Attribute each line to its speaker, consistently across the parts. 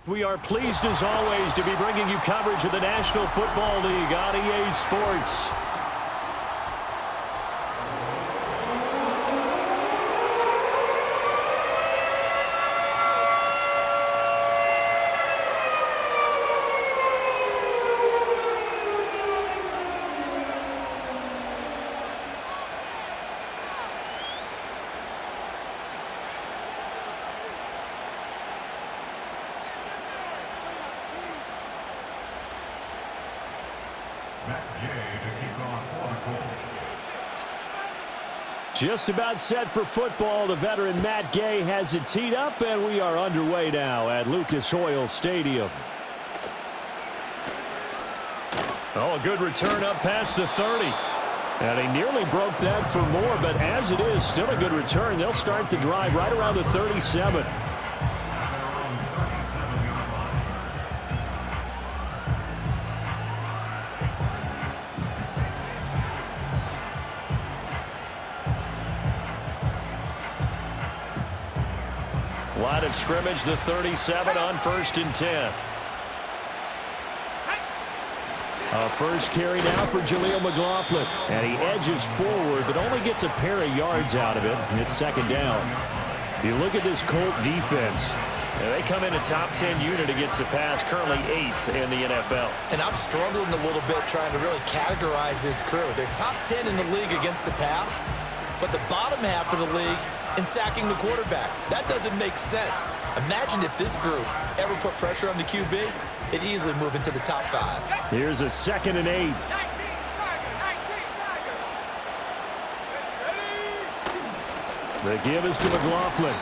Speaker 1: We are pleased as always to be bringing you coverage of the National Football League on EA Sports. Just about set for football. The veteran Matt Gay has it teed up, and we are underway now at Lucas Oil Stadium. Oh, a good return up past the 30. And he nearly broke that for more, but as it is, still a good return. They'll start the drive right around the 37. Line of scrimmage, the 37 on 1st and 10. A first carry now for Jaleel McLaughlin. And he edges forward, but only gets a pair of yards out of it. And it's 2nd down. You look at this Colt defense. And they come in a top 10 unit against the pass, currently 8th in the NFL.
Speaker 2: And I'm struggling a little bit trying to really categorize this crew. They're top 10 in the league against the pass, but the bottom half of the league in sacking the quarterback. That doesn't make sense. Imagine if this group ever put pressure on the QB, it'd easily move into the top 5.
Speaker 1: Here's a 2nd and 8. The give is to McLaughlin.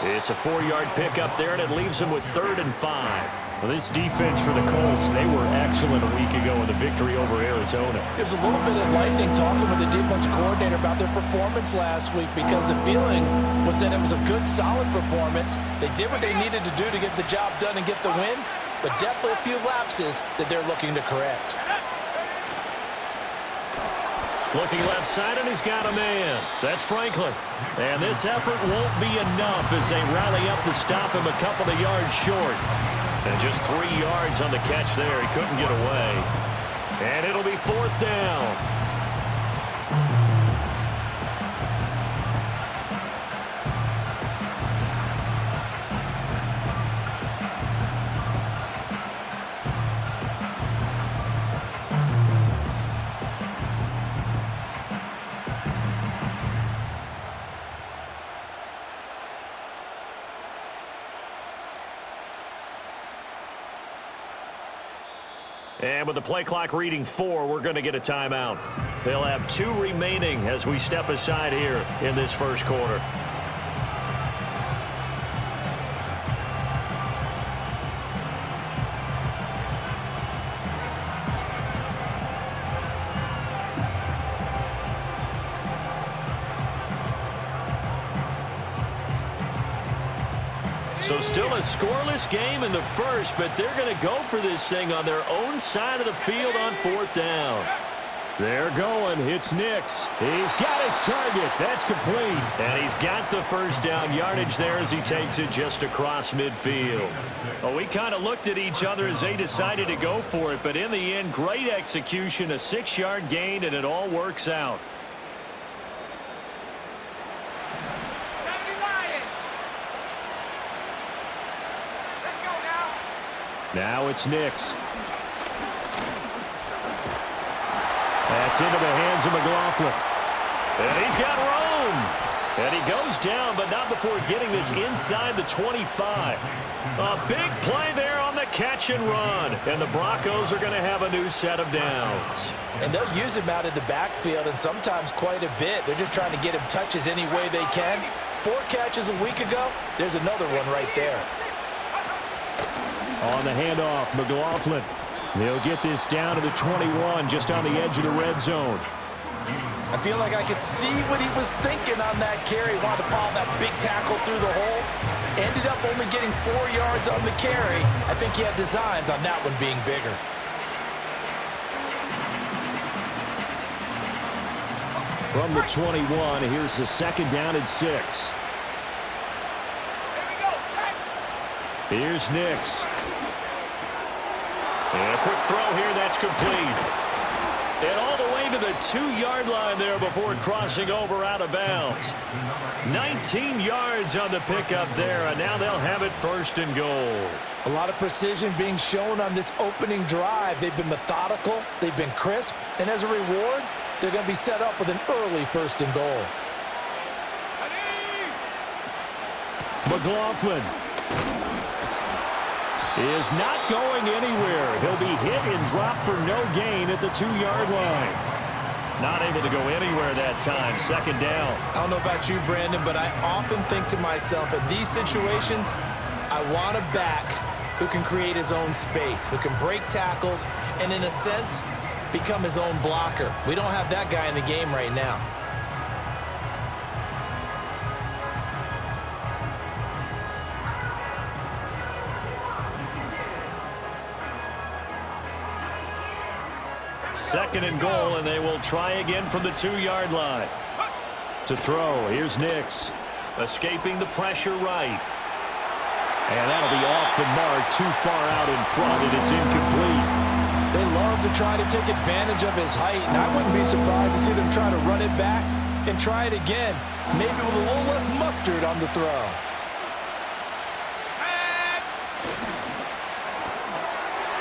Speaker 1: It's a 4-yard pickup there, and it leaves him with 3rd and 5. Well, this defense for the Colts, they were excellent a week ago in the victory over Arizona.
Speaker 3: It was a little bit enlightening talking with the defense coordinator about their performance last week, because the feeling was that it was a good, solid performance. They did what they needed to do to get the job done and get the win, but definitely a few lapses that they're looking to correct.
Speaker 1: Looking left side, and he's got a man. That's Franklin. And this effort won't be enough as they rally up to stop him a couple of yards short. And just 3 yards on the catch there. He couldn't get away. And it'll be 4th down. And with the play clock reading 4, we're going to get a timeout. They'll have 2 remaining as we step aside here in this first quarter. So still a scoreless game in the first, but they're going to go for this thing on their own side of the field on 4th down. They're going. It's Nix. He's got his target. That's complete. And he's got the first down yardage there as he takes it just across midfield. Well, we kind of looked at each other as they decided to go for it, but in the end, great execution, a 6-yard gain, and it all works out. Now it's Nix. That's into the hands of McLaughlin. And he's got room. And he goes down, but not before getting this inside the 25. A big play there on the catch and run. And the Broncos are going to have a new set of downs.
Speaker 3: And they'll use him out in the backfield, and sometimes quite a bit. They're just trying to get him touches any way they can. 4 catches a week ago. There's another one right there.
Speaker 1: On the handoff, McLaughlin. They'll get this down to the 21, just on the edge of the red zone.
Speaker 3: I feel like I could see what he was thinking on that carry. Wanted to follow that big tackle through the hole. Ended up only getting 4 yards on the carry. I think he had designs on that one being bigger.
Speaker 1: From the 21, here's the 2nd down and 6. Here's Nix. And a quick throw here, that's complete. And all the way to the 2-yard line there before crossing over out of bounds. 19 yards on the pickup there, and now they'll have it first and goal.
Speaker 3: A lot of precision being shown on this opening drive. They've been methodical, they've been crisp, and as a reward, they're going to be set up with an early first and goal.
Speaker 1: McLaughlin is not going anywhere. He'll be hit and dropped for no gain at the 2-yard line. Not able to go anywhere that time. Second down.
Speaker 2: I don't know about you, Brandon, but I often think to myself, in these situations, I want a back who can create his own space, who can break tackles, and in a sense, become his own blocker. We don't have that guy in the game right now.
Speaker 1: Second and goal, and they will try again from the 2-yard line. To throw, here's Nix. Escaping the pressure right. And that'll be off the mark, too far out in front, and it's incomplete.
Speaker 3: They love to try to take advantage of his height, and I wouldn't be surprised to see them try to run it back and try it again, maybe with a little less mustard on the throw.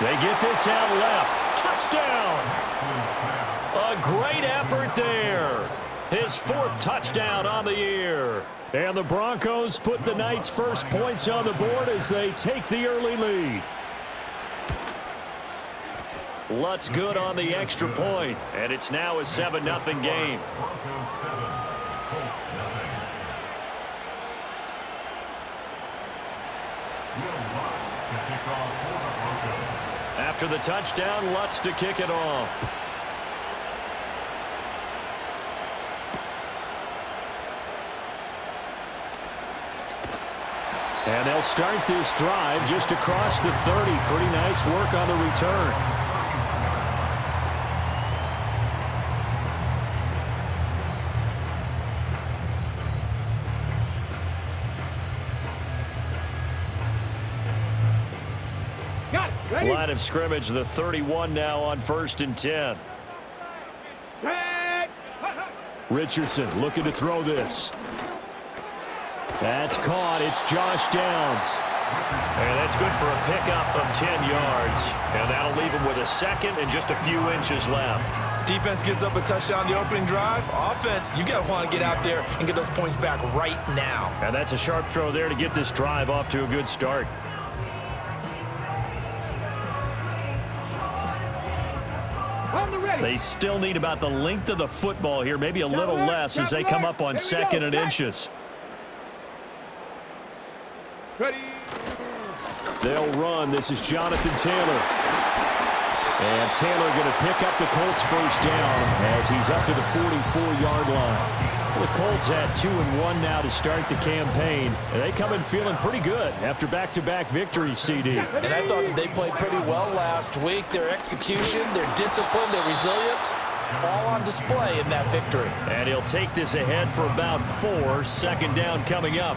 Speaker 1: They get this out left. Touchdown! A great effort there. His 4th touchdown on the year. And the Broncos put the night's first points on the board as they take the early lead. Lutz good on the extra point, and it's now a 7-0 game. After the touchdown, Lutz to kick it off. And they'll start this drive just across the 30. Pretty nice work on the return. Line of scrimmage, the 31 now on 1st and 10. Richardson looking to throw this. That's caught. It's Josh Downs. And that's good for a pickup of 10 yards. And that'll leave him with a second and just a few inches left.
Speaker 2: Defense gives up a touchdown the opening drive. Offense, you got to want to get out there and get those points back right now.
Speaker 1: And that's a sharp throw there to get this drive off to a good start. They still need about the length of the football here, maybe a little less as they come up on 2nd and inches. They'll run. This is Jonathan Taylor. And Taylor going to pick up the Colts first down as he's up to the 44-yard line. The Colts had 2-1 now to start the campaign. And they come in feeling pretty good after back-to-back victories, CD.
Speaker 3: And I thought that they played pretty well last week. Their execution, their discipline, their resilience, all on display in that victory.
Speaker 1: And he'll take this ahead for about 4. 2nd down coming up.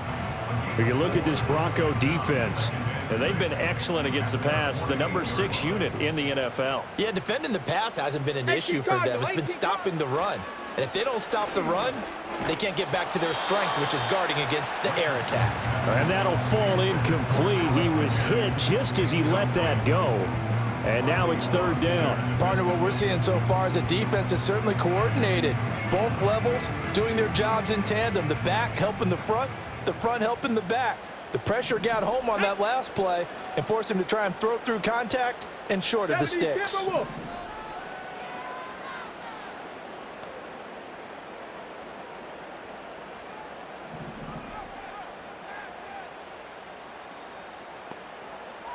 Speaker 1: If you look at this Bronco defense, they've been excellent against the pass, the number 6 unit in the NFL.
Speaker 2: Yeah, defending the pass hasn't been an issue for them. It's been stopping the run. And if they don't stop the run, they can't get back to their strength, which is guarding against the air attack.
Speaker 1: And that'll fall incomplete. He was hit just as he let that go. And now it's 3rd down.
Speaker 3: Partner, what we're seeing so far is a defense that's certainly coordinated. Both levels doing their jobs in tandem. The back helping the front helping the back. The pressure got home on that last play and forced him to try and throw through contact and short of the sticks.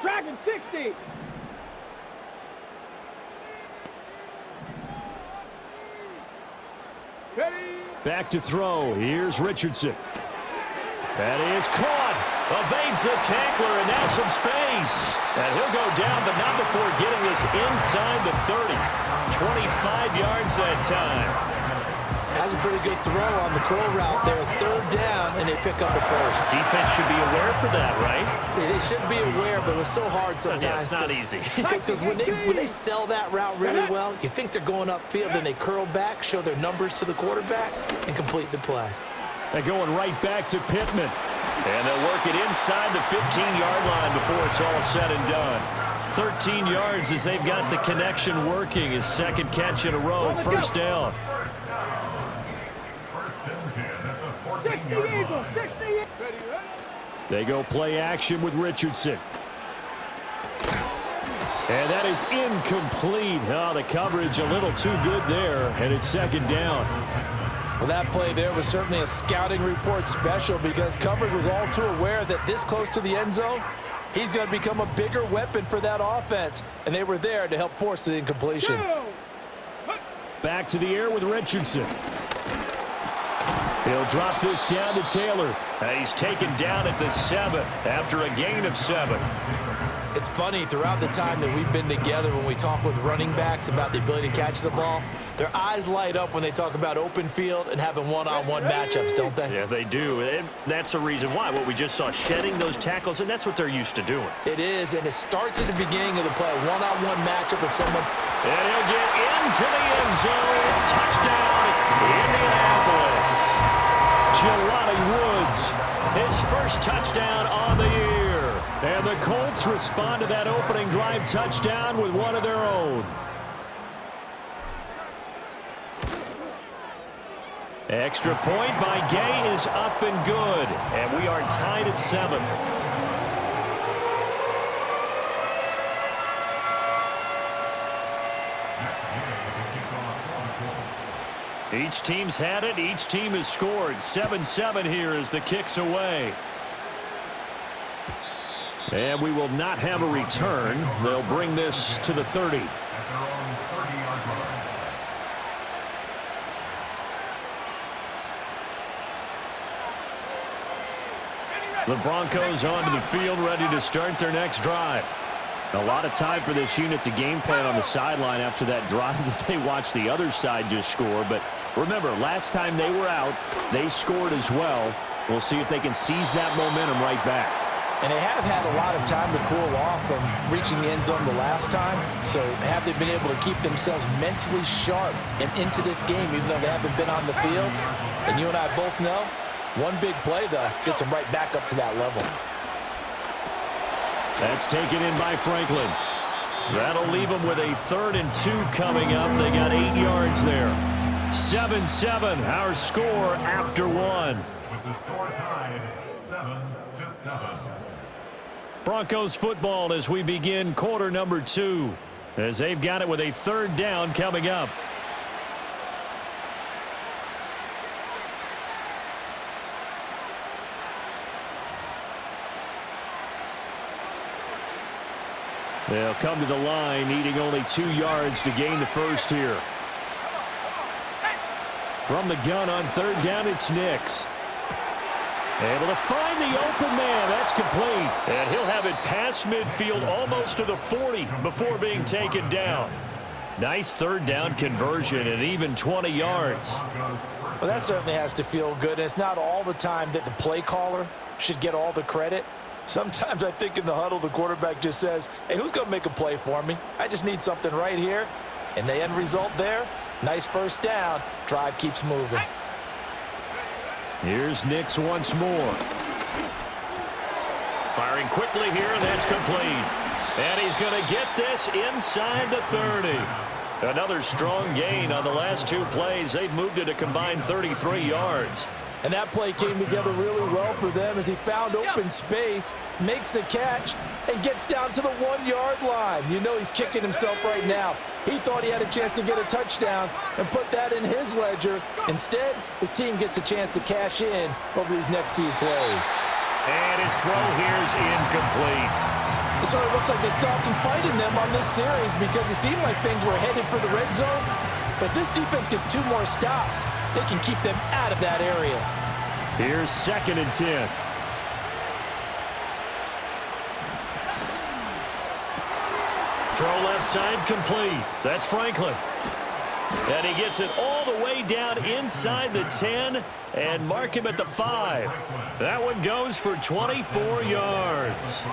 Speaker 4: Dragon 60.
Speaker 1: Back to throw. Here's Richardson. That is caught. Evades the tackler, and now some space. And he'll go down, but not before getting this inside the 30. 25 yards that time.
Speaker 2: Has a pretty good throw on the curl route there. Third down, and they pick up a first.
Speaker 1: Defense should be aware for that, right?
Speaker 2: They should be aware, but it was so hard sometimes.
Speaker 1: Yeah, it's not easy.
Speaker 2: Because when they sell that route really well, you think they're going upfield, then they curl back, show their numbers to the quarterback, and complete the play.
Speaker 1: They're going right back to Pittman. And they'll work it inside the 15-yard line before it's all said and done. 13 yards as they've got the connection working. His second catch in a row, first down. They go play action with Richardson. And that is incomplete. Oh, the coverage a little too good there, and it's second down.
Speaker 3: Well, that play there was certainly a scouting report special because coverage was all too aware that this close to the end zone, he's going to become a bigger weapon for that offense, and they were there to help force the incompletion.
Speaker 1: Back to the air with Richardson. He'll drop this down to Taylor. He's taken down at the 7 after a gain of 7.
Speaker 2: It's funny, throughout the time that we've been together, when we talk with running backs about the ability to catch the ball, their eyes light up when they talk about open field and having one-on-one matchups, don't they?
Speaker 1: Yeah, they do. And that's the reason why. What we just saw, shedding those tackles, and that's what they're used to doing.
Speaker 2: It is, and it starts at the beginning of the play. One-on-one matchup of someone.
Speaker 1: And he'll get into the end zone. Touchdown, Indianapolis. Jelani Woods, his first touchdown on the year. And the Colts respond to that opening drive touchdown with one of their own. Extra point by Gay is up and good. And we are tied at 7. Each team's had it. Each team has scored. 7-7 here as the kick's away. And we will not have a return. They'll bring this to the 30. The Broncos onto the field, ready to start their next drive. A lot of time for this unit to game plan on the sideline after that drive that they watched the other side just score. But remember, last time they were out, they scored as well. We'll see if they can seize that momentum right back.
Speaker 3: And they have had a lot of time to cool off from reaching the end zone the last time. So have they been able to keep themselves mentally sharp and into this game, even though they haven't been on the field? And you and I both know, one big play, though, gets them right back up to that level.
Speaker 1: That's taken in by Franklin. That'll leave them with a 3rd and 2 coming up. They got 8 yards there. 7-7, our score after 1.
Speaker 4: With the score tied 7-7.
Speaker 1: Broncos football as we begin quarter number 2, as they've got it with a 3rd down coming up. They'll come to the line, needing only 2 yards to gain the first here. From the gun on 3rd down, it's Nix. Able to find the open man. That's complete. And he'll have it past midfield almost to the 40 before being taken down. Nice 3rd down conversion and even 20 yards.
Speaker 3: Well, that certainly has to feel good. And it's not all the time that the play caller should get all the credit. Sometimes I think in the huddle, the quarterback just says, hey, who's going to make a play for me? I just need something right here. And the end result there, nice first down. Drive keeps moving.
Speaker 1: Here's Nix once more. Firing quickly here, and that's complete. And he's going to get this inside the 30. Another strong gain on the last 2 plays. They've moved it a combined 33 yards.
Speaker 3: And that play came together really well for them as he found open space, makes the catch, and gets down to the 1-yard line. You know he's kicking himself right now. He thought he had a chance to get a touchdown and put that in his ledger. Instead, his team gets a chance to cash in over these next few plays.
Speaker 1: And his throw here is incomplete.
Speaker 3: It sort of looks like they still have some fight in them on this series because it seemed like things were headed for the red zone. But if this defense gets 2 more stops, they can keep them out of that area.
Speaker 1: Here's 2nd and 10. Throw left side complete. That's Franklin. And he gets it all the way down inside the 10 and mark him at the 5. That one goes for 24 yards.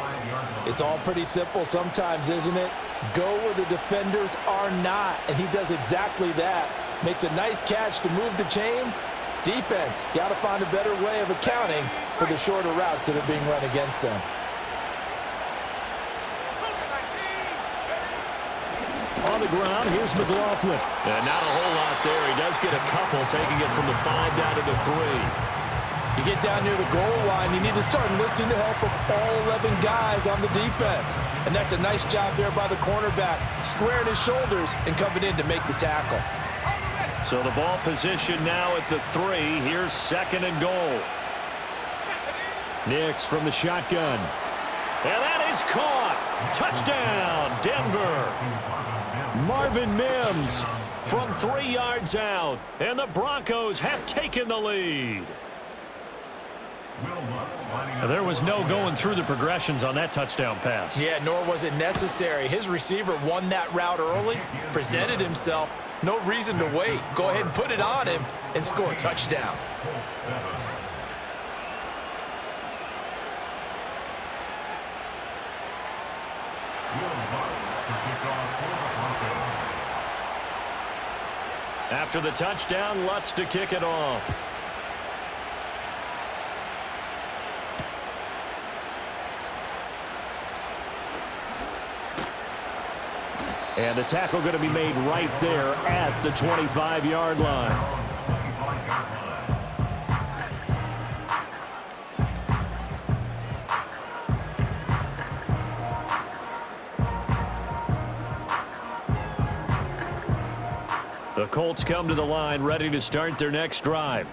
Speaker 3: It's all pretty simple sometimes, isn't it? Go where the defenders are not, and he does exactly that. Makes a nice catch to move the chains. Defense, got to find a better way of accounting for the shorter routes that are being run against them.
Speaker 1: On the ground, here's McLaughlin. And not a whole lot there. He does get a couple, taking it from the 5 down to the 3.
Speaker 3: You get down near the goal line, you need to start enlisting the help of all 11 guys on the defense. And that's a nice job there by the cornerback, squaring his shoulders and coming in to make the tackle.
Speaker 1: So the ball position now at the 3. Here's 2nd and goal. Nix from the shotgun. And that is caught. Touchdown, Denver. Marvin Mims from 3 yards out. And the Broncos have taken the lead. There was no going through the progressions on that touchdown pass.
Speaker 2: Yeah, nor was it necessary. His receiver won that route early, presented himself. No reason to wait. Go ahead and put it on him and score a touchdown.
Speaker 1: After the touchdown, Lutz to kick it off. And the tackle going to be made right there at the 25-yard line. The Colts come to the line, ready to start their next drive.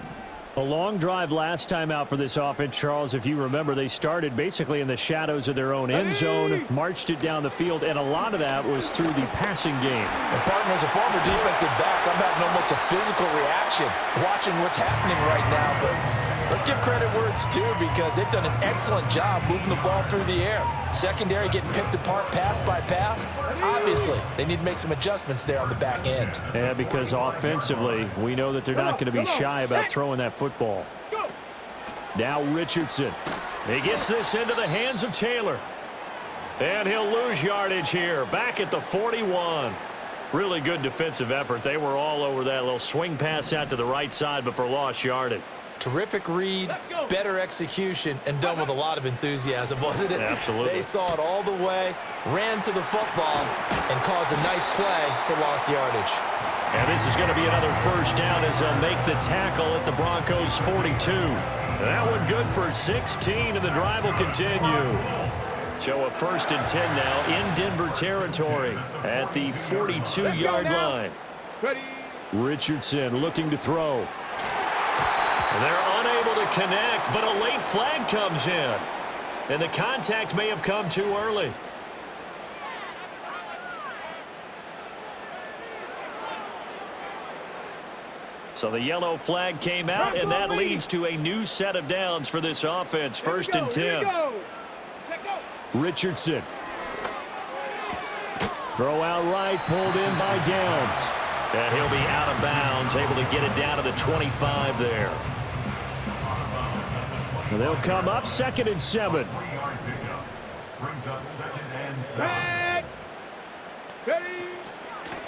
Speaker 1: A long drive last time out for this offense, Charles. If you remember, they started basically in the shadows of their own end zone, marched it down the field, and a lot of that was through the passing game.
Speaker 3: And partner, as a former defensive back, I'm having almost a physical reaction watching what's happening right now. But let's give credit where it's due, because they've done an excellent job moving the ball through the air. Secondary getting picked apart pass by pass. Obviously, they need to make some adjustments there on the back end.
Speaker 1: Yeah, because offensively, we know that they're not going to be shy about throwing that football. Now Richardson. He gets this into the hands of Taylor. And he'll lose yardage here, back at the 41. Really good defensive effort. They were all over that little swing pass out to the right side before lost yardage.
Speaker 2: Terrific read, better execution, and done with a lot of enthusiasm, wasn't it?
Speaker 1: Absolutely.
Speaker 2: They saw it all the way, ran to the football, and caused a nice play for lost yardage.
Speaker 1: And this is going to be another first down as they'll make the tackle at the Broncos' 42. That one good for 16, and the drive will continue. So a 1st and 10 now in Denver territory at the 42-yard line. Richardson looking to throw. They're unable to connect, but a late flag comes in. And the contact may have come too early. So the yellow flag came out, and that leads to a new set of downs for this offense. 1st and 10. Richardson. Throw out right, pulled in by Downs. And he'll be out of bounds, able to get it down to the 25 there. They'll come up 2nd and 7.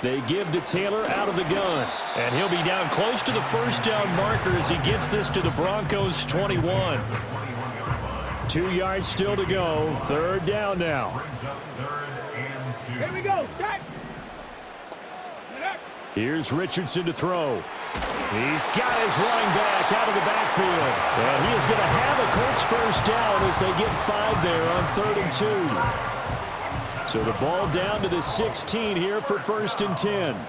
Speaker 1: They give to Taylor out of the gun. And he'll be down close to the first down marker as he gets this to the Broncos' 21. 2 yards still to go. 3rd down now.
Speaker 5: Here we go.
Speaker 1: Here's Richardson to throw. He's got his running back out of the backfield. And he is going to have a Colts first down as they get 5 there on 3rd and 2. So the ball down to the 16 here for 1st and 10.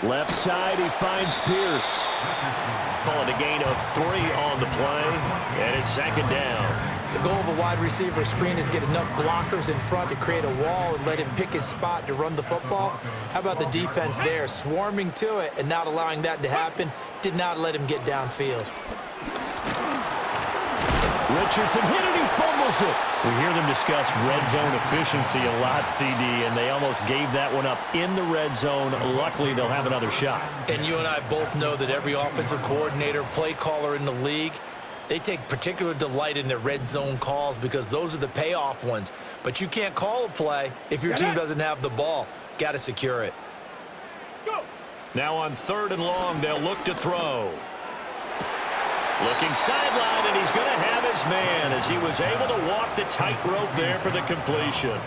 Speaker 1: Left side, he finds Pierce. Calling a gain of 3 on the play, and it's 2nd down.
Speaker 2: The goal of a wide receiver screen is get enough blockers in front to create a wall and let him pick his spot to run the football. How about the defense there, swarming to it and not allowing that to happen? Did not let him get downfield.
Speaker 1: Richardson hit it, he fumbles it.
Speaker 6: We hear them discuss red zone efficiency a lot, CD, and they almost gave that one up in the red zone. Luckily, they'll have another shot.
Speaker 2: And you and I both know that every offensive coordinator, play caller in the league, they take particular delight in their red zone calls because those are the payoff ones. But you can't call a play if your team doesn't have the ball. Got to secure it.
Speaker 1: Now on 3rd and long, they'll look to throw. Looking sideline, and he's going to have his man as he was able to walk the tightrope there for the completion.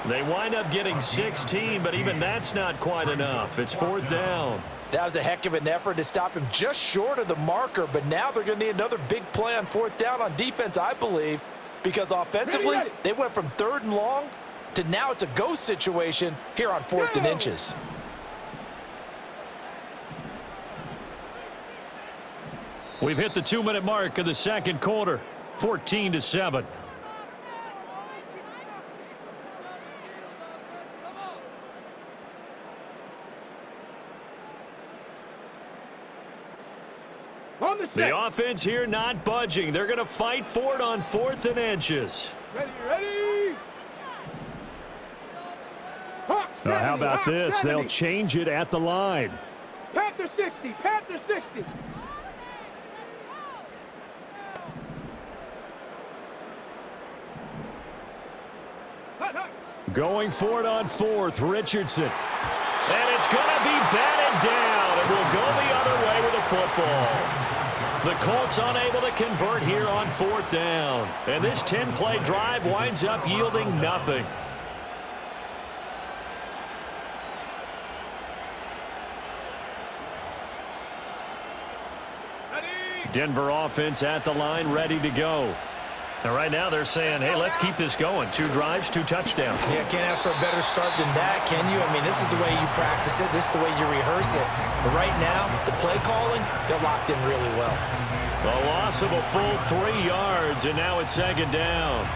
Speaker 1: They wind up getting 16, but even that's not quite enough. It's 4th down.
Speaker 3: That was a heck of an effort to stop him just short of the marker, but now they're going to need another big play on 4th down on defense, I believe, because offensively, they went from 3rd and long to now it's a go situation here on 4th and inches.
Speaker 1: We've hit the 2-minute mark of the second quarter, 14-7. The offense here not budging. They're going to fight for it on 4th and inches.
Speaker 5: Ready.
Speaker 1: Now, how about this? They'll change it at the line.
Speaker 5: Panther 60. Panther 60.
Speaker 1: Going for it on 4th, Richardson. And it's going to be batted down, and we'll go the other way with the football. The Colts unable to convert here on 4th down. And this 10-play drive winds up yielding nothing. Denver offense at the line, ready to go.
Speaker 6: And right now they're saying, hey, let's keep this going. 2 drives, 2 touchdowns.
Speaker 2: Yeah, can't ask for a better start than that, can you? I mean, this is the way you practice it. This is the way you rehearse it. But right now, the play calling, they're locked in really well.
Speaker 1: A loss of a full 3 yards, and now it's 2nd down.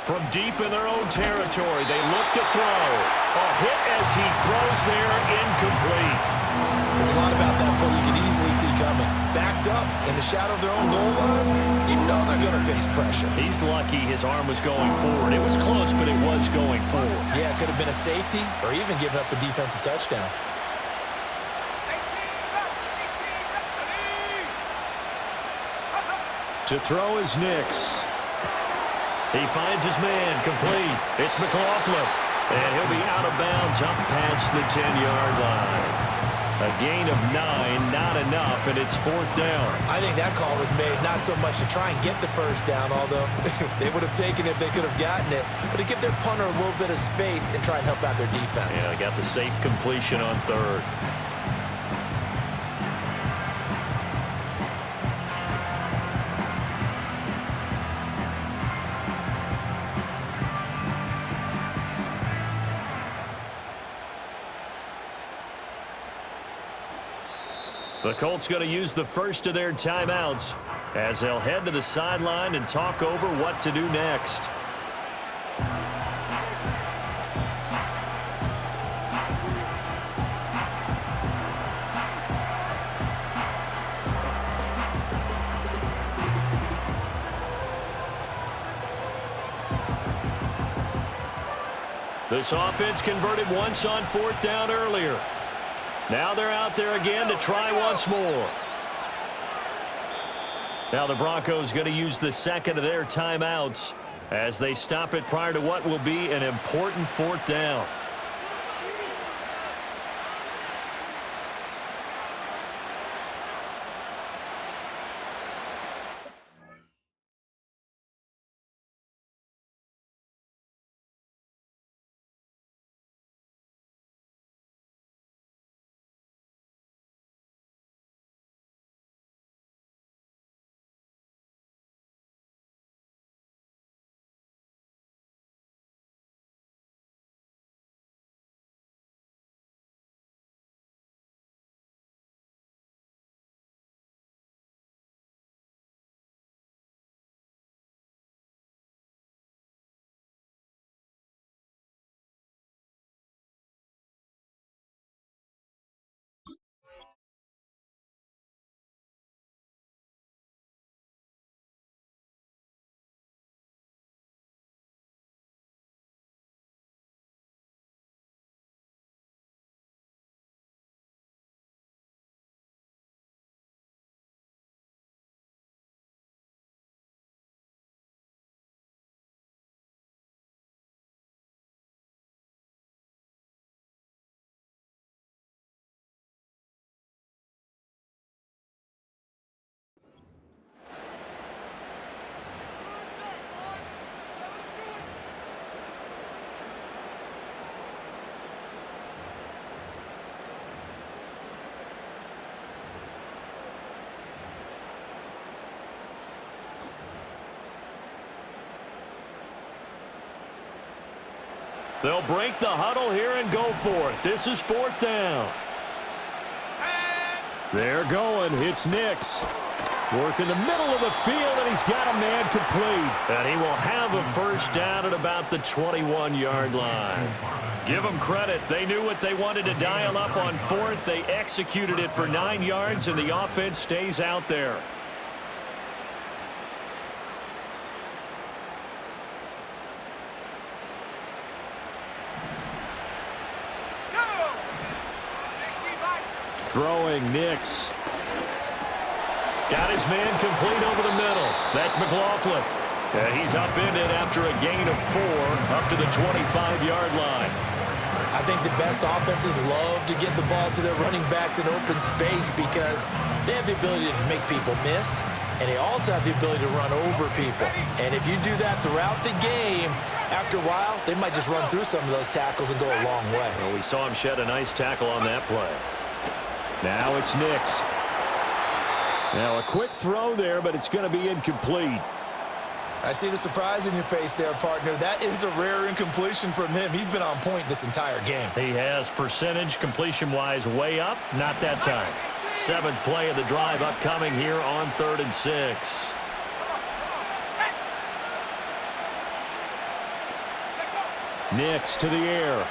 Speaker 1: From deep in their own territory, they look to throw. A hit as he throws there, incomplete.
Speaker 2: There's a lot about that play you can easily see coming. Backed up in the shadow of their own goal line, you know they're going to face pressure.
Speaker 1: He's lucky his arm was going forward. It was close, but it was going forward.
Speaker 2: Yeah, it could have been a safety or even given up a defensive touchdown.
Speaker 1: To throw is Nix. He finds his man, complete. It's McLaughlin, and he'll be out of bounds up past the 10-yard line. A gain of 9, not enough, and it's 4th down.
Speaker 2: I think that call was made not so much to try and get the first down, although they would have taken it if they could have gotten it, but to give their punter a little bit of space and try and help out their defense.
Speaker 1: Yeah, they got the safe completion on 3rd. The Colts going to use the first of their timeouts as they'll head to the sideline and talk over what to do next. This offense converted once on 4th down earlier. Now they're out there again to try once more. Now the Broncos going to use the second of their timeouts as they stop it prior to what will be an important 4th down. They'll break the huddle here and go for it. This is 4th down. They're going. It's Nix. Working the middle of the field, and he's got a man complete. And he will have a first down at about the 21-yard line. Give them credit. They knew what they wanted to dial up on 4th. They executed it for 9 yards, and the offense stays out there. Throwing Nix. Got his man complete over the middle. That's McLaughlin. And he's up in it after a gain of 4 up to the 25-yard line.
Speaker 2: I think the best offenses love to get the ball to their running backs in open space because they have the ability to make people miss, and they also have the ability to run over people. And if you do that throughout the game, after a while, they might just run through some of those tackles and go a long way.
Speaker 1: Well, we saw him shed a nice tackle on that play. Now it's Nix. Now a quick throw there, but it's going to be incomplete.
Speaker 2: I see the surprise in your face there, partner. That is a rare incompletion from him. He's been on point this entire game.
Speaker 1: He has percentage completion-wise way up. Not that time. 7th play of the drive upcoming here on 3rd and 6. Nix to the air.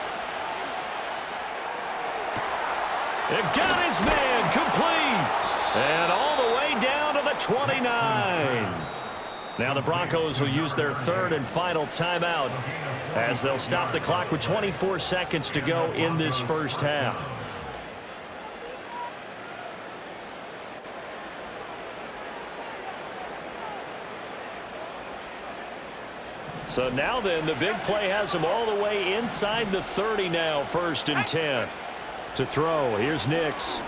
Speaker 1: It got his man complete. And all the way down to the 29. Now the Broncos will use their 3rd and final timeout as they'll stop the clock with 24 seconds to go in this first half. So now then, the big play has them all the way inside the 30 now, 1st and 10. To throw, here's Nix.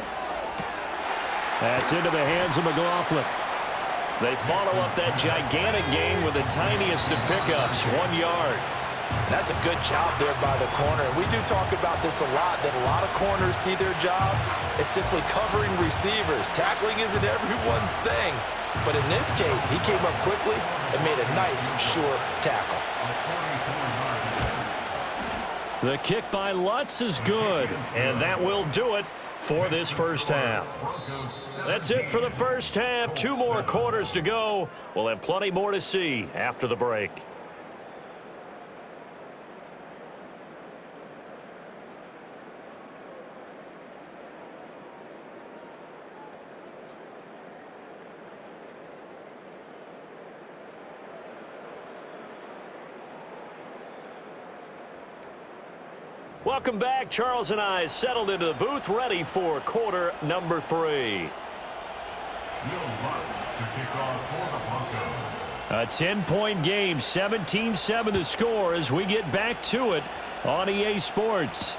Speaker 1: That's into the hands of McLaughlin. They follow up that gigantic gain with the tiniest of pickups, 1 yard.
Speaker 3: That's a good job there by the corner. We do talk about this a lot, that a lot of corners see their job as simply covering receivers. Tackling isn't everyone's thing. But in this case, he came up quickly and made a nice, sure tackle.
Speaker 1: The kick by Lutz is good, and that will do it for this first half. That's it for the first half. 2 more quarters to go. We'll have plenty more to see after the break. Welcome back. Charles and I settled into the booth, ready for quarter number 3. A 10-point game, 17-7 the score as we get back to it on EA Sports.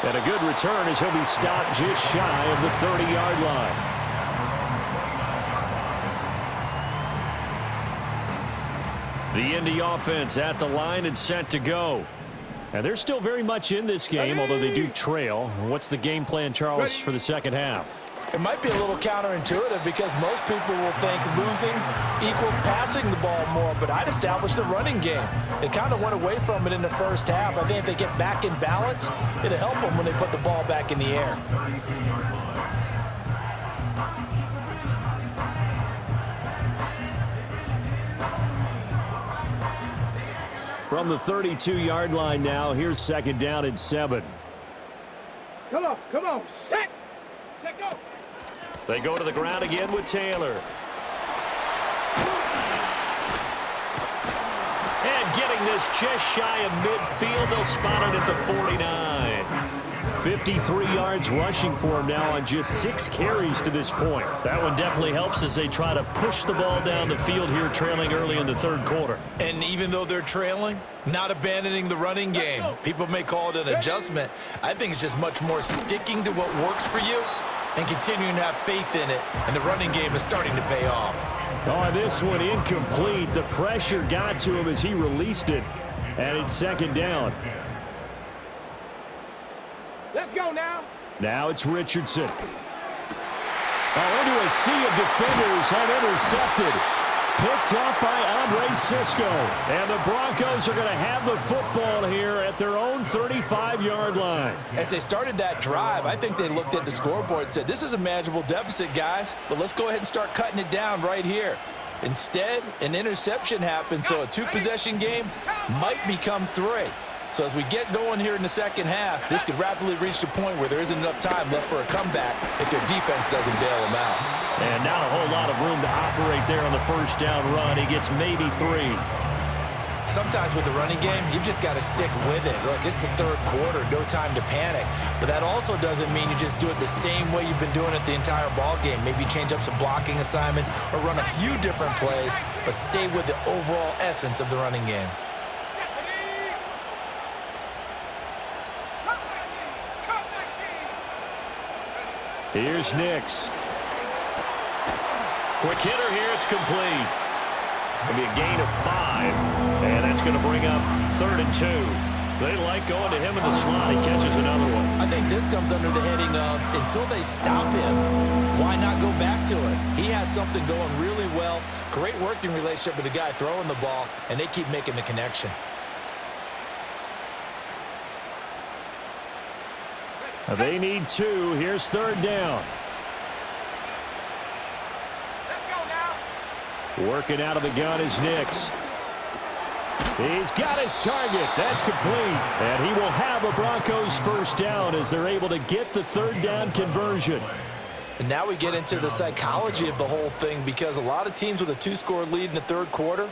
Speaker 1: And a good return as he'll be stopped just shy of the 30-yard line. The Indy offense at the line and set to go. And they're still very much in this game, although they do trail. What's the game plan, Charles, for the second half?
Speaker 3: It might be a little counterintuitive because most people will think losing equals passing the ball more, but I'd establish the running game. They kind of went away from it in the first half. I think if they get back in balance, it'll help them when they put the ball back in the air.
Speaker 1: From the 32-yard line now, here's 2nd down and 7.
Speaker 5: Come on, set, let go.
Speaker 1: They go to the ground again with Taylor. And getting this just shy of midfield, they'll spot it at the 49. 53 yards rushing for him now on just 6 carries to this point. That one definitely helps as they try to push the ball down the field here, trailing early in the 3rd quarter.
Speaker 2: And even though they're trailing, not abandoning the running game. People may call it an adjustment. I think it's just much more sticking to what works for you and continuing to have faith in it. And the running game is starting to pay off.
Speaker 1: Oh, this one incomplete. The pressure got to him as he released it. And it's 2nd down.
Speaker 5: Let's go now.
Speaker 1: Now it's Richardson. Oh, into a sea of defenders and intercepted. Picked up by Andre Cisco. And the Broncos are going to have the football here at their own 35-yard line.
Speaker 3: As they started that drive, I think they looked at the scoreboard and said, this is a manageable deficit, guys, but let's go ahead and start cutting it down right here. Instead, an interception happened, so a two-possession game might become three. So as we get going here in the second half, this could rapidly reach the point where there isn't enough time left for a comeback if their defense doesn't bail them out.
Speaker 1: And not a whole lot of room to operate there on the first down run. He gets maybe 3.
Speaker 2: Sometimes with the running game, you've just got to stick with it. Look, it's the third quarter, no time to panic. But that also doesn't mean you just do it the same way you've been doing it the entire ball game. Maybe change up some blocking assignments or run a few different plays, but stay with the overall essence of the running game.
Speaker 1: Here's Nix. Quick hitter here. It's complete. It'll be a gain of 5, and that's going to bring up 3rd and 2. They like going to him in the slot. He catches another one.
Speaker 2: I think this comes under the heading of until they stop him, why not go back to it? He has something going really well. Great working relationship with the guy throwing the ball, and they keep making the connection.
Speaker 1: They need 2. Here's 3rd down.
Speaker 5: Let's go now.
Speaker 1: Working out of the gun is Nix. He's got his target. That's complete. And he will have a Broncos first down as they're able to get the 3rd down conversion.
Speaker 3: And now we get into the psychology of the whole thing, because a lot of teams with a 2-score lead in the third quarter,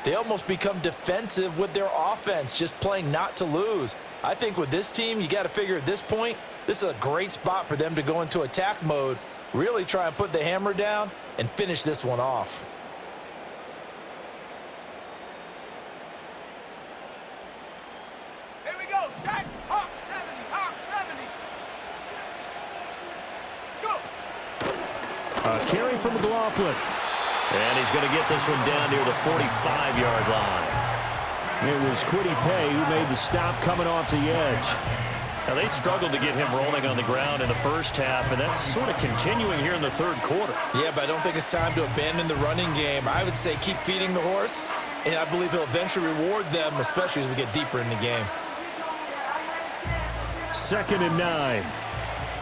Speaker 3: they almost become defensive with their offense, just playing not to lose. I think with this team, you got to figure at this point, this is a great spot for them to go into attack mode, really try and put the hammer down and finish this one off.
Speaker 5: Here we go. Set. Hawk 70. Hawk 70. Go.
Speaker 1: A carry from McLaughlin.
Speaker 6: And he's going to get this one down near the 45-yard line.
Speaker 1: It was Kwity Paye who made the stop coming off the edge.
Speaker 6: Now, they struggled to get him rolling on the ground in the first half, and that's sort of continuing here in the third quarter.
Speaker 2: Yeah, but I don't think it's time to abandon the running game. I would say keep feeding the horse, and I believe he'll eventually reward them, especially as we get deeper in the game.
Speaker 1: 2nd and 9.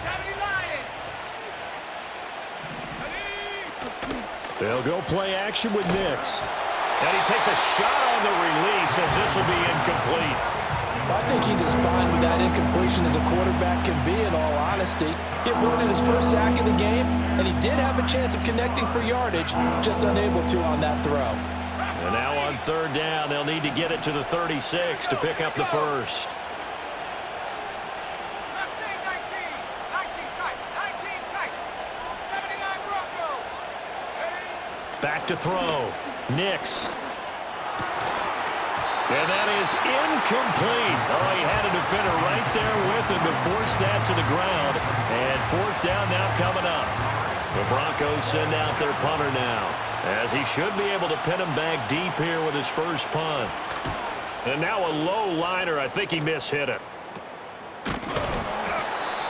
Speaker 5: 70 Lions.
Speaker 1: They'll go play action with Nix.
Speaker 6: And he takes a shot on the release as this will be incomplete.
Speaker 3: I think he's as fine with that incompletion as a quarterback can be, in all honesty. He avoided his first sack of the game, and he did have a chance of connecting for yardage, just unable to on that throw.
Speaker 6: And now on 3rd down, they'll need to get it to the 36 to pick up the first.
Speaker 5: Let's stay 19. 19 tight. 19 tight. 79 Broncos. Ready?
Speaker 6: Back to throw. Nix. And that is incomplete. Oh, he had a defender right there with him to force that to the ground. And 4th down now coming up. The Broncos send out their punter now, as he should be able to pin him back deep here with his first punt. And now a low liner. I think he mishit it.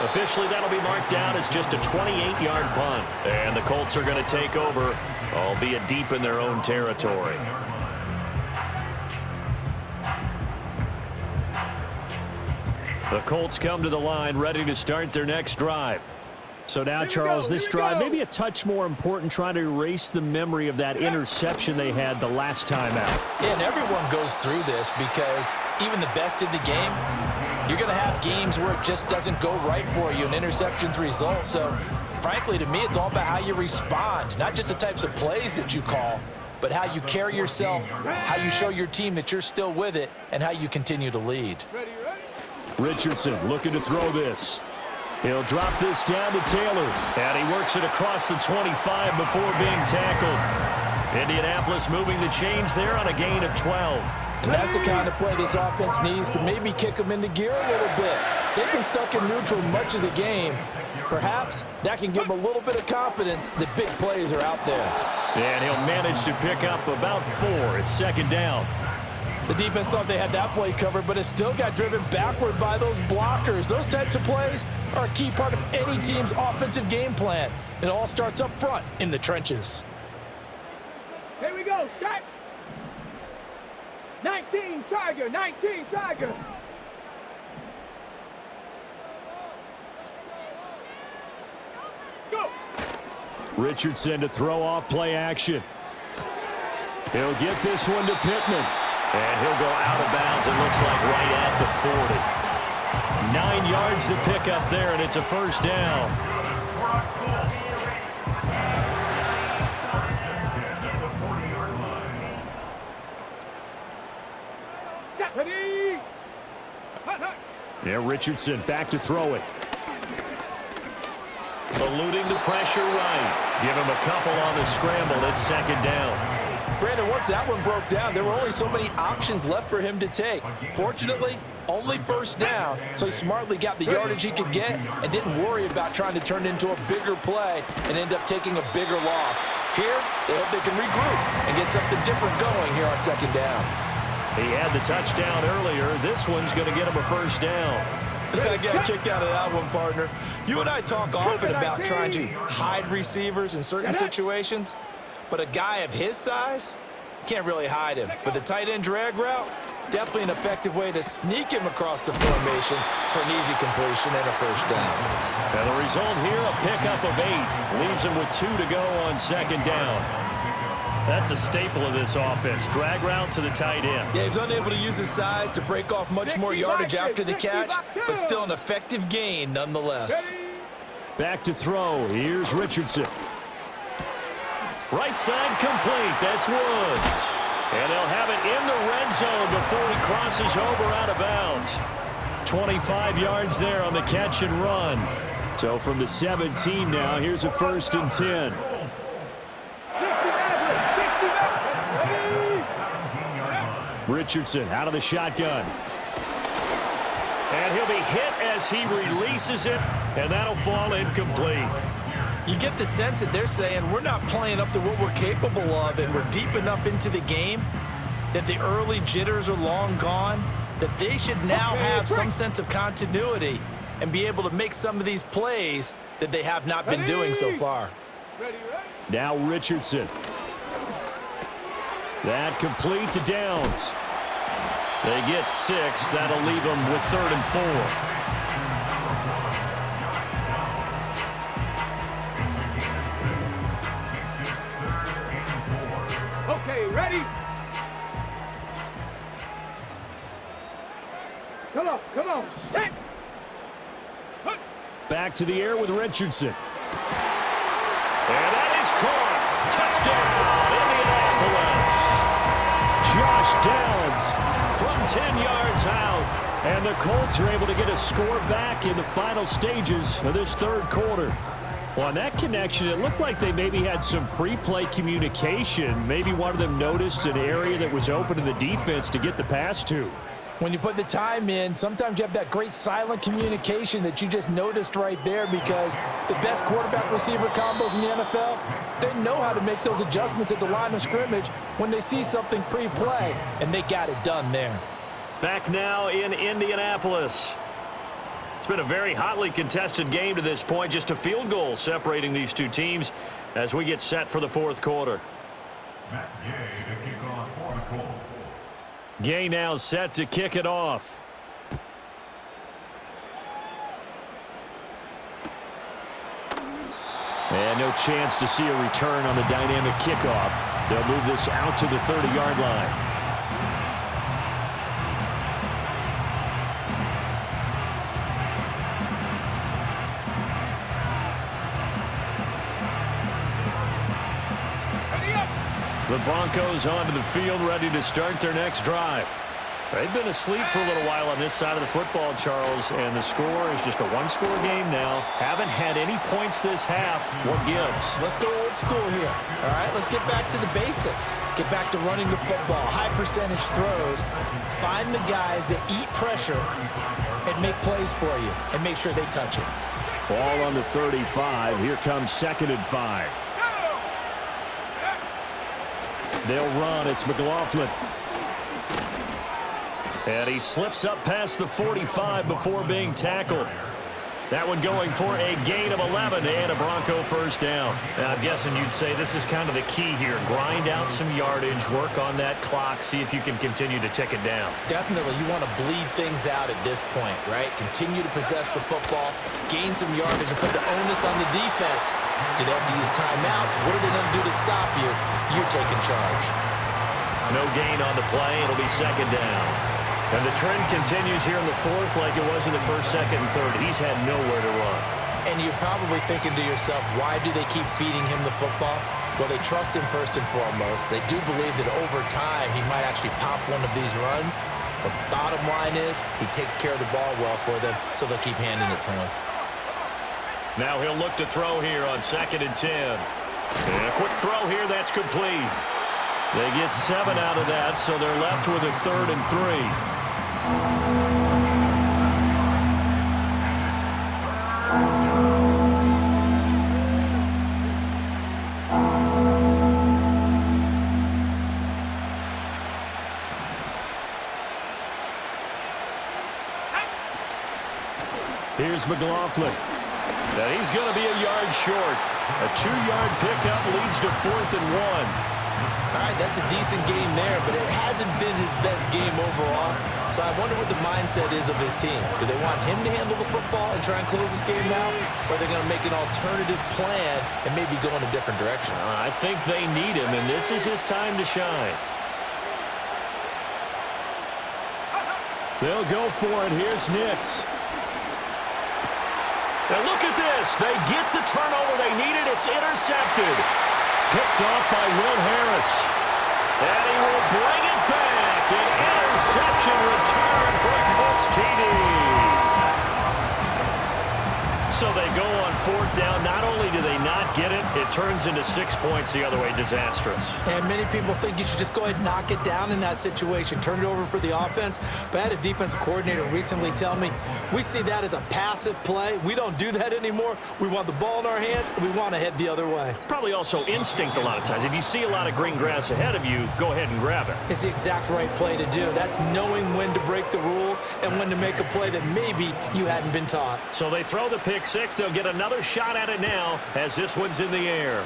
Speaker 6: Officially, that'll be marked down as just a 28-yard punt. And the Colts are going to take over, albeit deep in their own territory.
Speaker 1: The Colts come to the line ready to start their next drive. So now, Charles, this drive maybe a touch more important, trying to erase the memory of that interception they had the last time out.
Speaker 3: Yeah, and everyone goes through this, because even the best in the game, you're going to have games where it just doesn't go right for you and interceptions result. So, frankly, to me, it's all about how you respond, not just the types of plays that you call, but how you carry yourself, how you show your team that you're still with it, and how you continue to lead.
Speaker 1: Richardson looking to throw this. He'll drop this down to Taylor.
Speaker 6: And he works it across the 25 before being tackled. Indianapolis moving the chains there on a gain of 12.
Speaker 3: And that's the kind of play this offense needs to maybe kick them into gear a little bit. They've been stuck in neutral much of the game. Perhaps that can give them a little bit of confidence that big plays are out there.
Speaker 6: And he'll manage to pick up about 4. It's 2nd down.
Speaker 3: The defense thought they had that play covered, but it still got driven backward by those blockers. Those types of plays are a key part of any team's offensive game plan. It all starts up front in the trenches.
Speaker 5: Here we go. 19 Tiger, 19 Tiger. Go.
Speaker 1: Richardson to throw off play action. He'll get this one to Pittman. And he'll go out of bounds, it looks like, right at the 40. 9 yards to pick up there, and it's a first down. Yeah, Richardson back to throw it. Eluding the pressure right. Give him a couple on the scramble. It's second down.
Speaker 3: Brandon, once that one broke down, there were only so many options left for him to take. Fortunately, only first down, so he smartly got the yardage he could get and didn't worry about trying to turn it into a bigger play and end up taking a bigger loss. Here, they hope they can regroup and get something different going here on second down.
Speaker 1: He had the touchdown earlier. This one's going to get him a first down.
Speaker 2: I got a kick out of that one, partner. You and I talk often about trying to hide receivers in certain situations, but a guy of his size, can't really hide him. But the tight end drag route, definitely an effective way to sneak him across the formation for an easy completion and a first down.
Speaker 1: And the result here, a pickup of 8. Leaves him with 2 to go on second down. That's a staple of this offense. Drag route to the tight end.
Speaker 2: Yeah, he's unable to use his size to break off much more yardage after the catch, but still an effective gain nonetheless.
Speaker 1: Back to throw. Here's Richardson. Right side complete. That's Woods. And they'll have it in the red zone before he crosses over out of bounds. 25 yards there on the catch and run. So from the 17 now, here's a 1st and 10. Richardson out of the shotgun. And he'll be hit as he releases it, and that'll fall incomplete.
Speaker 2: You get the sense that they're saying we're not playing up to what we're capable of, and we're deep enough into the game that the early jitters are long gone, that they should now have some sense of continuity and be able to make some of these plays that they have not been doing so far.
Speaker 1: Now Richardson. That complete to Downs. They get 6. That'll leave them with 3rd and
Speaker 5: 4. Okay, ready? Come on, set.
Speaker 1: Back to the air with Richardson. And that is caught. Touchdown, Indianapolis. Josh Downs from 10 yards out. And the Colts are able to get a score back in the final stages of this 3rd quarter. Well, on that connection, it looked like they maybe had some pre-play communication. Maybe one of them noticed an area that was open in the defense to get the pass to.
Speaker 3: When you put the time in, sometimes you have that great silent communication that you just noticed right there, because the best quarterback-receiver combos in the NFL, they know how to make those adjustments at the line of scrimmage when they see something pre-play, and they got it done there.
Speaker 1: Back now in Indianapolis. It's been a very hotly contested game to this point, just a field goal separating these two teams as we get set for the 4th quarter.
Speaker 4: Matt Gay to kick off for the Colts.
Speaker 1: Gay now set to kick it off. And no chance to see a return on the dynamic kickoff. They'll move this out to the 30-yard line. The Broncos onto the field, ready to start their next drive. They've been asleep for a little while on this side of the football, Charles, and the score is just a one-score game now. Haven't had any points this half. What gives?
Speaker 2: Let's go old school here. All right, let's get back to the basics. Get back to running the football, high-percentage throws. Find the guys that eat pressure and make plays for you, and make sure they touch it.
Speaker 1: Ball on the 35. Here comes 2nd and 5. They'll run. It's McLaughlin. And he slips up past the 45 before being tackled. That one going for a gain of 11 and a Bronco first down.
Speaker 6: Now, I'm guessing you'd say this is kind of the key here. Grind out some yardage, work on that clock, see if you can continue to tick it down.
Speaker 2: Definitely, you want to bleed things out at this point, right? Continue to possess the football, gain some yardage, and put the onus on the defense. Do they have to use timeouts? What are they going to do to stop you? You're taking charge.
Speaker 1: No gain on the play. It'll be second down. And the trend continues here in the fourth like it was in the first, second, and third. He's had nowhere to run.
Speaker 2: And you're probably thinking to yourself, why do they keep feeding him the football? Well, they trust him first and foremost. They do believe that over time he might actually pop one of these runs. But bottom line is he takes care of the ball well for them, so they'll keep handing it to him.
Speaker 1: Now he'll look to throw here on 2nd and 10. And a quick throw here, that's complete. They get 7 out of that, so they're left with a 3rd and 3. Here's McLaughlin. Now he's going to be a yard short. A 2-yard pickup leads to 4th and 1.
Speaker 2: All right, that's a decent game there, but it hasn't been his best game overall. So I wonder what the mindset is of his team. Do they want him to handle the football and try and close this game out? Or are they going to make an alternative plan and maybe go in a different direction?
Speaker 1: I think they need him, and this is his time to shine. They'll go for it. Here's Nix. Now look at this. They get the turnover they needed. It's intercepted. Picked off by Will Harris. And he will bring it back. An interception return for a Colts TD. So they go on 4th down. Not only do they not get it, it turns into 6 points the other way. Disastrous.
Speaker 2: And many people think you should just go ahead and knock it down in that situation. Turn it over for the offense. But I had a defensive coordinator recently tell me, we see that as a passive play. We don't do that anymore. We want the ball in our hands, and we want to head the other way.
Speaker 1: It's probably also instinct a lot of times. If you see a lot of green grass ahead of you, go ahead and grab it.
Speaker 2: It's the exact right play to do. That's knowing when to break the rules and when to make a play that maybe you hadn't been taught.
Speaker 1: So they throw the pick 6. They'll get another shot at it now as this one's in the air.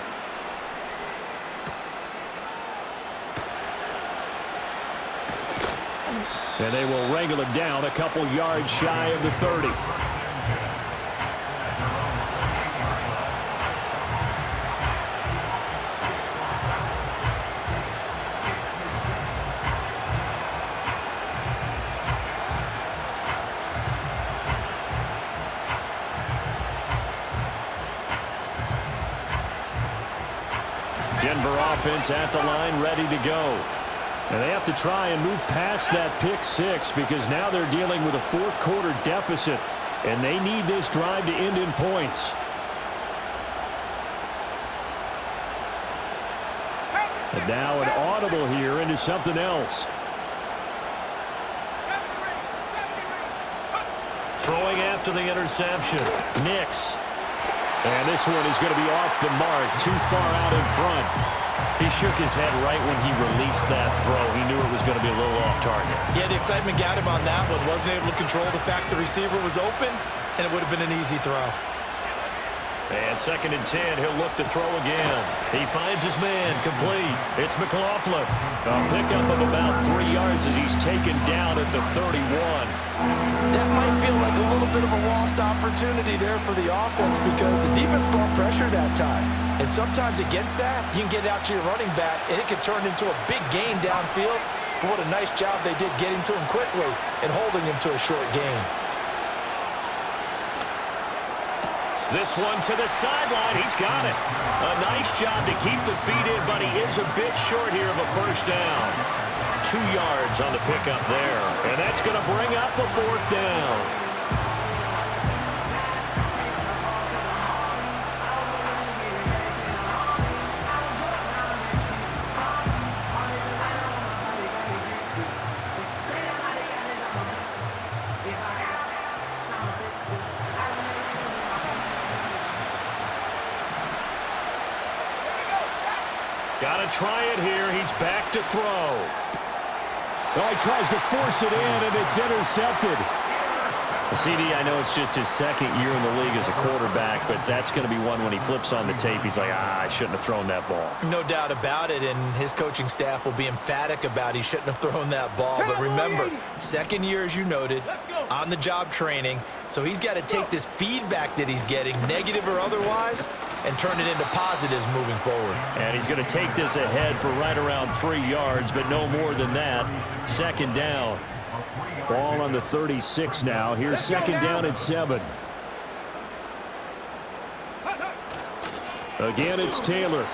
Speaker 1: And they will wrangle it down a couple yards shy of the 30. Denver offense at the line, ready to go. And they have to try and move past that pick 6 because now they're dealing with a 4th quarter deficit, and they need this drive to end in points. And now an audible here into something else. Throwing after the interception. Nix. And this one is going to be off the mark, too far out in front. He shook his head right when he released that throw. He knew it was going to be a little off target.
Speaker 2: Yeah, the excitement got him on that one. Wasn't able to control the fact the receiver was open, and it would have been an easy throw.
Speaker 1: And 2nd and 10, he'll look to throw again. He finds his man, complete. It's McLaughlin. A pickup of about 3 yards as he's taken down at the 31.
Speaker 3: That might feel like a little bit of a lost opportunity there for the offense because the defense brought pressure that time. And sometimes against that, you can get out to your running back, and it can turn into a big gain downfield. But what a nice job they did getting to him quickly and holding him to a short gain.
Speaker 1: This one to the sideline. He's got it. A nice job to keep the feet in, but he is a bit short here of a first down. 2 yards on the pickup there. And that's going to bring up a 4th down. Got to try it here. He's back to throw. Oh, he tries to force it in, and it's intercepted. CD, I know it's just his second year in the league as a quarterback, but that's going to be one when he flips on the tape, he's like, I shouldn't have thrown that ball.
Speaker 2: No doubt about it, and his coaching staff will be emphatic about he shouldn't have thrown that ball. But remember, second year, as you noted, on-the-job training, so he's got to take this feedback that he's getting, negative or otherwise, and turn it into positives moving forward.
Speaker 1: And he's going to take this ahead for right around 3 yards, but no more than that. Second down. Ball on the 36 now. Here's second down at 7. Again, it's Taylor.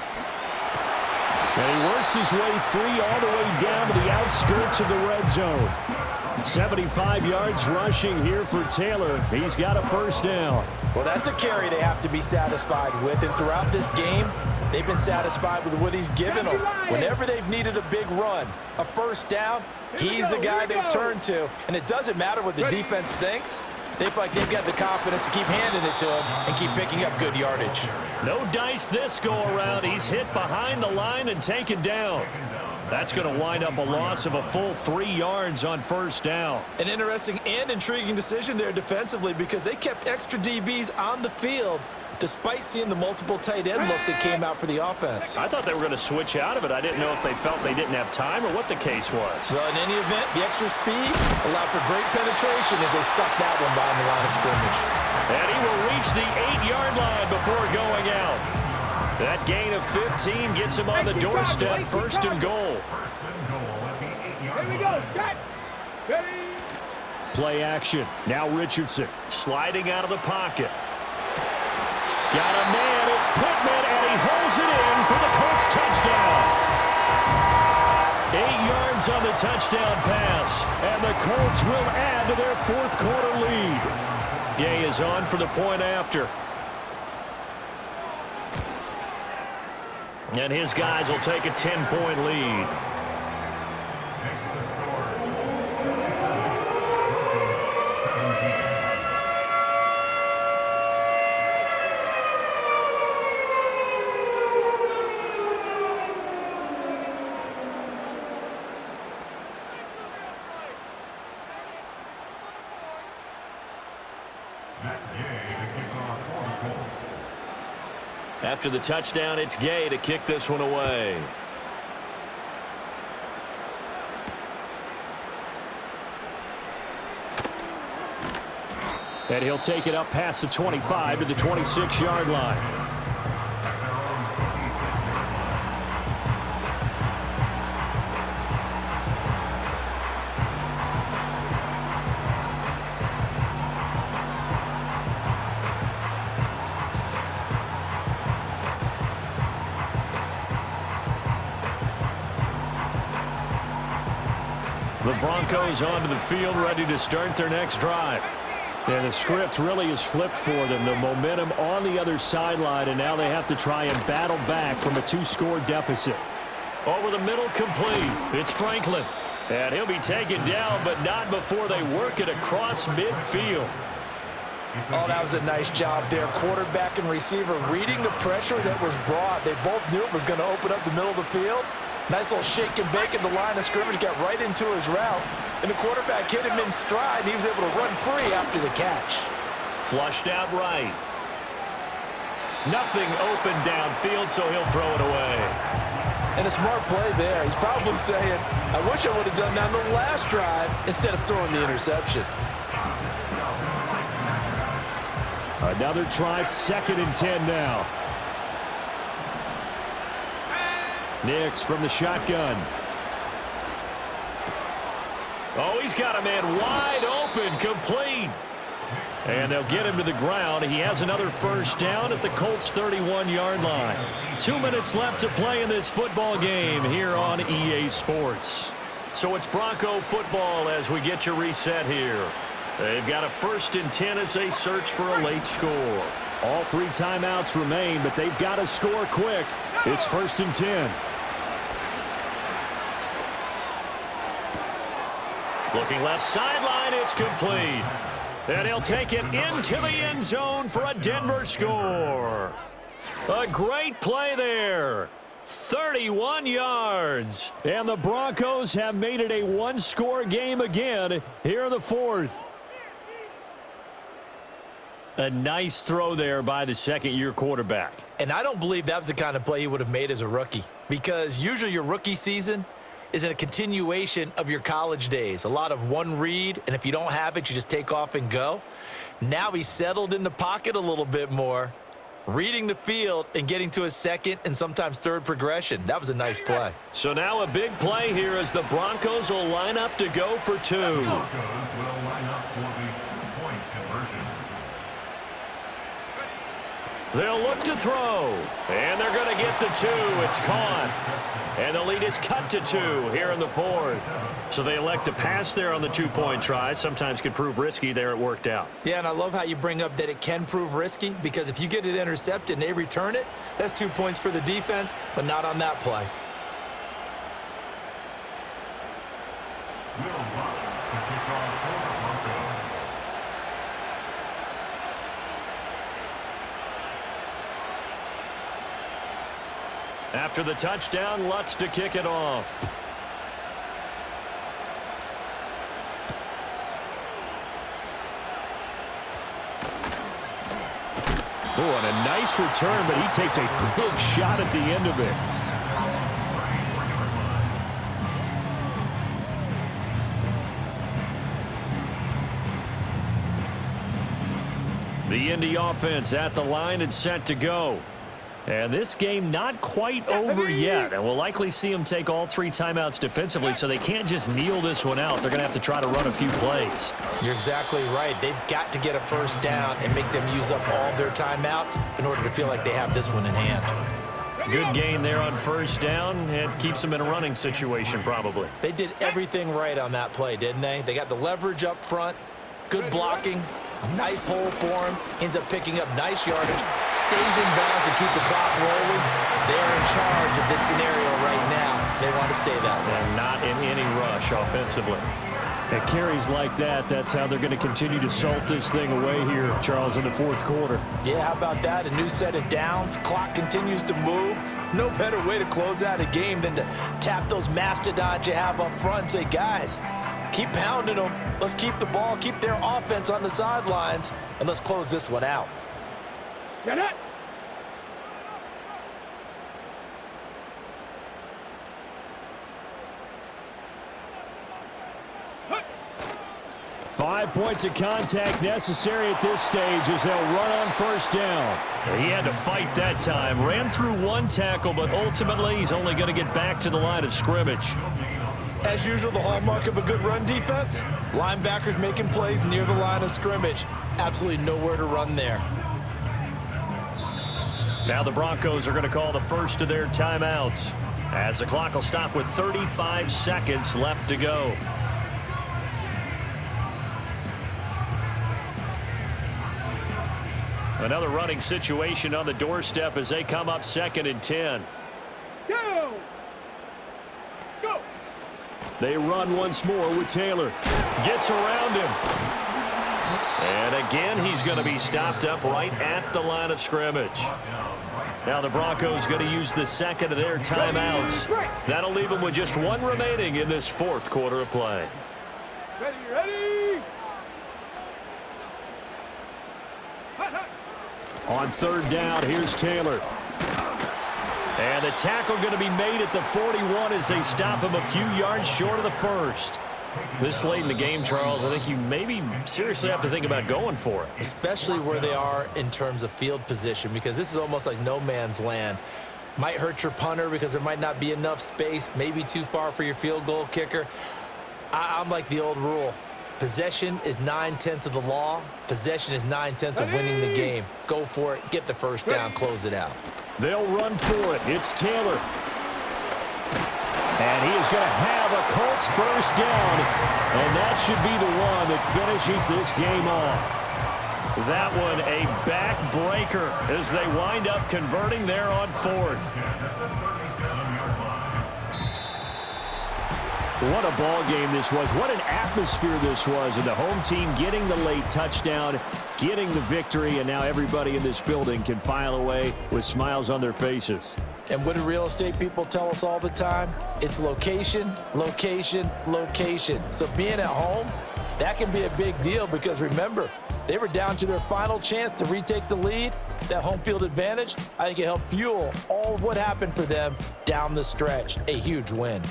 Speaker 1: And he works his way free all the way down to the outskirts of the red zone. 75 yards rushing here for Taylor. He's got a first down.
Speaker 3: Well, that's a carry they have to be satisfied with. And throughout this game, they've been satisfied with what he's given them. Whenever they've needed a big run, a first down, he's the guy they've turned to. And it doesn't matter what the defense thinks. They feel like they've got the confidence to keep handing it to him and keep picking up good yardage.
Speaker 1: No dice this go-around. He's hit behind the line and taken down. That's going to wind up a loss of a full 3 yards on first down.
Speaker 2: An interesting and intriguing decision there defensively because they kept extra DBs on the field despite seeing the multiple tight end look that came out for the offense.
Speaker 1: I thought they were going to switch out of it. I didn't know if they felt they didn't have time or what the case was.
Speaker 2: Well, in any event, the extra speed allowed for great penetration as they stuck that one behind the line of scrimmage.
Speaker 1: And he will reach the 8-yard line before going out. That gain of 15 gets him on the doorstep, first and goal.
Speaker 5: Here we go. Set. Ready.
Speaker 1: Play action. Now Richardson sliding out of the pocket. Got a man. It's Pittman, and he holds it in for the Colts touchdown. 8 yards on the touchdown pass, and the Colts will add to their fourth quarter lead. Gay is on for the point after. And his guys will take a 10-point lead. After the touchdown, it's Gay to kick this one away. And he'll take it up past the 25 to the 26-yard line. The Broncos onto the field, ready to start their next drive. And the script really is flipped for them. The momentum on the other sideline, and now they have to try and battle back from a 2-score deficit. Over the middle, complete. It's Franklin. And he'll be taken down, but not before they work it across midfield.
Speaker 3: Oh, that was a nice job there. Quarterback and receiver reading the pressure that was brought. They both knew it was going to open up the middle of the field. Nice little shake and bake in the line of scrimmage, got right into his route. And the quarterback hit him in stride, and he was able to run free after the catch.
Speaker 1: Flushed out right. Nothing open downfield, so he'll throw it away.
Speaker 3: And a smart play there. He's probably saying, I wish I would have done that on the last drive instead of throwing the interception.
Speaker 1: Another try, 2nd and 10 now. Nix from the shotgun. Oh, he's got a man wide open, complete. And they'll get him to the ground. He has another first down at the Colts' 31-yard line. 2 minutes left to play in this football game here on EA Sports. So it's Bronco football as we get your reset here. They've got a 1st and 10 as they search for a late score. All 3 timeouts remain, but they've got to score quick. It's 1st and 10. Looking left sideline, it's complete. And he'll take it into the end zone for a Denver score. A great play there. 31 yards. And the Broncos have made it a 1-score game again here in the 4th. A nice throw there by the second-year quarterback.
Speaker 2: And I don't believe that was the kind of play he would have made as a rookie, because usually your rookie season is a continuation of your college days. A lot of one read, and if you don't have it, you just take off and go. Now he's settled in the pocket a little bit more, reading the field and getting to his second and sometimes third progression. That was a nice play.
Speaker 1: So now a big play here as the Broncos will line up to go for two.
Speaker 4: The Broncos will line up for the two-point conversion.
Speaker 1: They'll look to throw, and they're going to get the two. It's caught, and the lead is cut to two here in the fourth. So they elect to pass there on the two-point try. Sometimes could prove risky. There it worked out.
Speaker 2: Yeah, and I love how you bring up that it can prove risky, because if you get it intercepted and they return it, that's 2 points for the defense, but not on that play.
Speaker 4: Will Buck to kick off for the Broncos.
Speaker 1: After the touchdown, Lutz to kick it off.
Speaker 6: Oh, and a nice return, but he takes a big shot at the end of it.
Speaker 1: The Indy offense at the line and set to go. And this game not quite over yet. And we'll likely see them take all 3 timeouts defensively, so they can't just kneel this one out. They're going to have to try to run a few plays.
Speaker 2: You're exactly right. They've got to get a first down and make them use up all their timeouts in order to feel like they have this one in hand.
Speaker 1: Good gain there on first down. It keeps them in a running situation probably.
Speaker 2: They did everything right on that play, didn't they? They got the leverage up front, good blocking, nice hole for him, ends up picking up nice yardage, stays in bounds and keep the clock rolling. They're in charge of this scenario right now. They want to stay that way.
Speaker 1: And not in any rush offensively.
Speaker 6: At carries like that, that's how they're going to continue to salt this thing away here, Charles, in the fourth quarter.
Speaker 3: Yeah, how about that? A new set of downs. Clock continues to move. No better way to close out a game than to tap those mastodons you have up front and say, guys, keep pounding them. Let's keep the ball, keep their offense on the sidelines, and let's close this one out.
Speaker 5: Get it.
Speaker 6: 5 points of contact necessary at this stage as they'll run on first down.
Speaker 1: He had to fight that time. Ran through one tackle, but ultimately he's only going to get back to the line of scrimmage.
Speaker 2: As usual, the hallmark of a good run defense, linebackers making plays near the line of scrimmage. Absolutely nowhere to run there.
Speaker 1: Now the Broncos are going to call the first of their timeouts, as the clock will stop with 35 seconds left to go. Another running situation on the doorstep as they come up 2nd and 10.
Speaker 5: Go. Go.
Speaker 6: They run once more with Taylor.
Speaker 1: Gets around him. And again, he's going to be stopped up right at the line of scrimmage. Now the Broncos going to use the second of their timeouts. That'll leave them with just one remaining in this fourth quarter of play.
Speaker 5: Ready.
Speaker 6: On third down, here's Taylor.
Speaker 1: And the tackle going to be made at the 41 as they stop him a few yards short of the first. This late in the game, Charles, I think you maybe seriously have to think about going for it.
Speaker 2: Especially where they are in terms of field position, because this is almost like no man's land. Might hurt your punter because there might not be enough space, maybe too far for your field goal kicker. I'm like the old rule. Possession is 9/10 of the law. Possession is 9/10 of winning the game. Go for it. Get the first down. Close it out.
Speaker 6: They'll run for it. It's Taylor. And he is going to have a Colts first down. And that should be the one that finishes this game off.
Speaker 1: That one a backbreaker as they wind up converting there on fourth.
Speaker 6: What a ball game this was. What an atmosphere this was. And the home team getting the late touchdown, getting the victory, and now everybody in this building can file away with smiles on their faces.
Speaker 3: And what do real estate people tell us all the time? It's location, location, location. So being at home, That can be a big deal because, remember, they were down to their final chance to retake the lead. That home field advantage, I think it helped fuel all of what happened for them down the stretch. A huge win.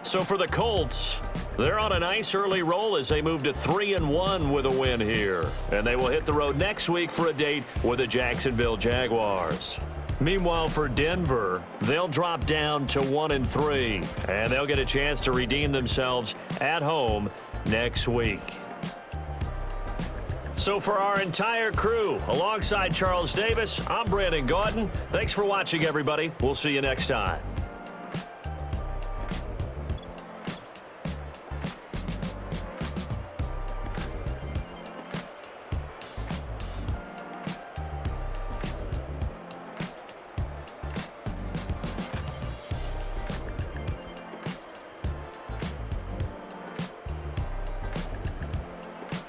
Speaker 1: So for the Colts, they're on a nice early roll as they move to 3-1 with a win here. And they will hit the road next week for a date with the Jacksonville Jaguars. Meanwhile, for Denver, they'll drop down to 1-3, and they'll get a chance to redeem themselves at home next week. So for our entire crew, alongside Charles Davis, I'm Brandon Gaudin. Thanks for watching, everybody. We'll see you next time.